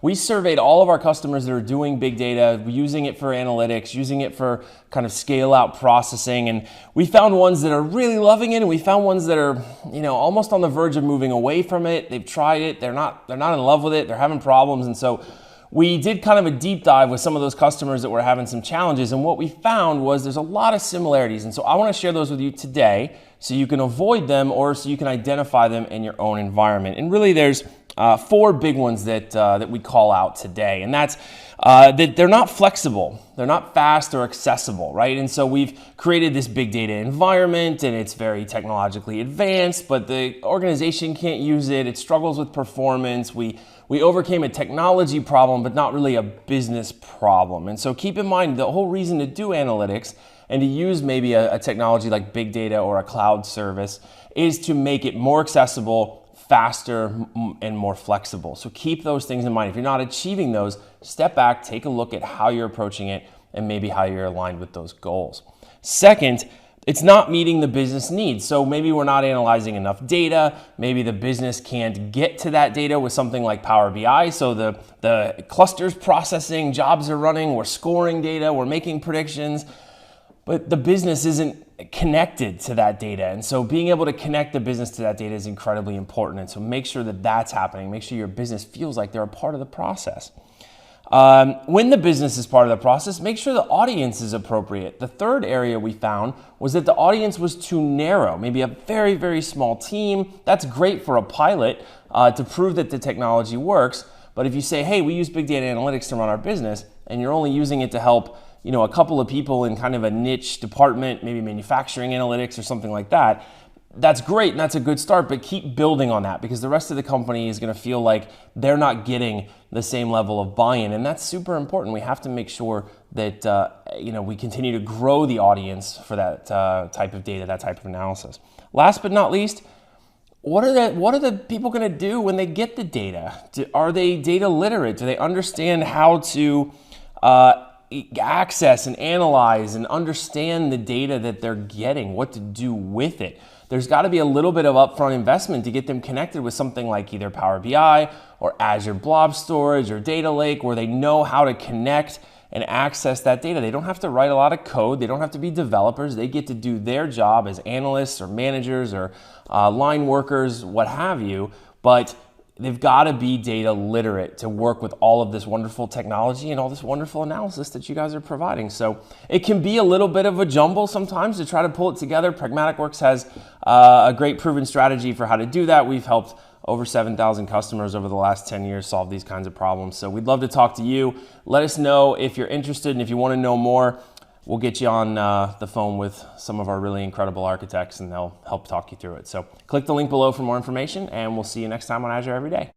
we surveyed all of our customers that are doing big data, using it for analytics, using it for kind of scale out processing. And we found ones that are really loving it, and we found ones that are, almost on the verge of moving away from it. They've tried it. They're not in love with it. They're having problems. And so we did kind of a deep dive with some of those customers that were having some challenges. And what we found was there's a lot of similarities. And so I want to share those with you today so you can avoid them or so you can identify them in your own environment. And really there's 4 big ones that we call out today. And that's that they're not flexible. They're not fast or accessible, right? And so we've created this big data environment and it's very technologically advanced, but the organization can't use it. It struggles with performance. We overcame a technology problem, but not really a business problem. And so keep in mind, the whole reason to do analytics and to use maybe a technology like big data or a cloud service is to make it more accessible, faster, and more flexible. So keep those things in mind. If you're not achieving those, step back, take a look at how you're approaching it and maybe how you're aligned with those goals. Second, it's not meeting the business needs. So maybe we're not analyzing enough data. Maybe the business can't get to that data with something like Power BI. So the cluster's processing, jobs are running, we're scoring data, we're making predictions, but the business isn't connected to that data. And so being able to connect the business to that data is incredibly important. And so make sure that that's happening. Make sure your business feels like they're a part of the process. When the business is part of the process, make sure the audience is appropriate. The third area we found was that the audience was too narrow, maybe a very, very small team. That's great for a pilot to prove that the technology works. But if you say, hey, we use big data analytics to run our business, and you're only using it to help a couple of people in kind of a niche department, maybe manufacturing analytics or something like that, that's great and that's a good start, but keep building on that because the rest of the company is going to feel like they're not getting the same level of buy-in, and that's super important. We have to make sure that we continue to grow the audience for that type of data, that type of analysis. Last but not least, what are the people going to do when they get the data? Are they data literate? Do they understand how to access and analyze and understand the data that they're getting, what to do with it? There's got to be a little bit of upfront investment to get them connected with something like either Power BI or Azure Blob Storage or Data Lake, where they know how to connect and access that data. They don't have to write a lot of code. They don't have to be developers. They get to do their job as analysts or managers or line workers, what have you. But they've got to be data literate to work with all of this wonderful technology and all this wonderful analysis that you guys are providing. So it can be a little bit of a jumble sometimes to try to pull it together. Pragmatic Works has a great proven strategy for how to do that. We've helped over 7,000 customers over the last 10 years solve these kinds of problems. So we'd love to talk to you. Let us know if you're interested, and if you want to know more, we'll get you on the phone with some of our really incredible architects and they'll help talk you through it. So click the link below for more information, and we'll see you next time on Azure Every Day.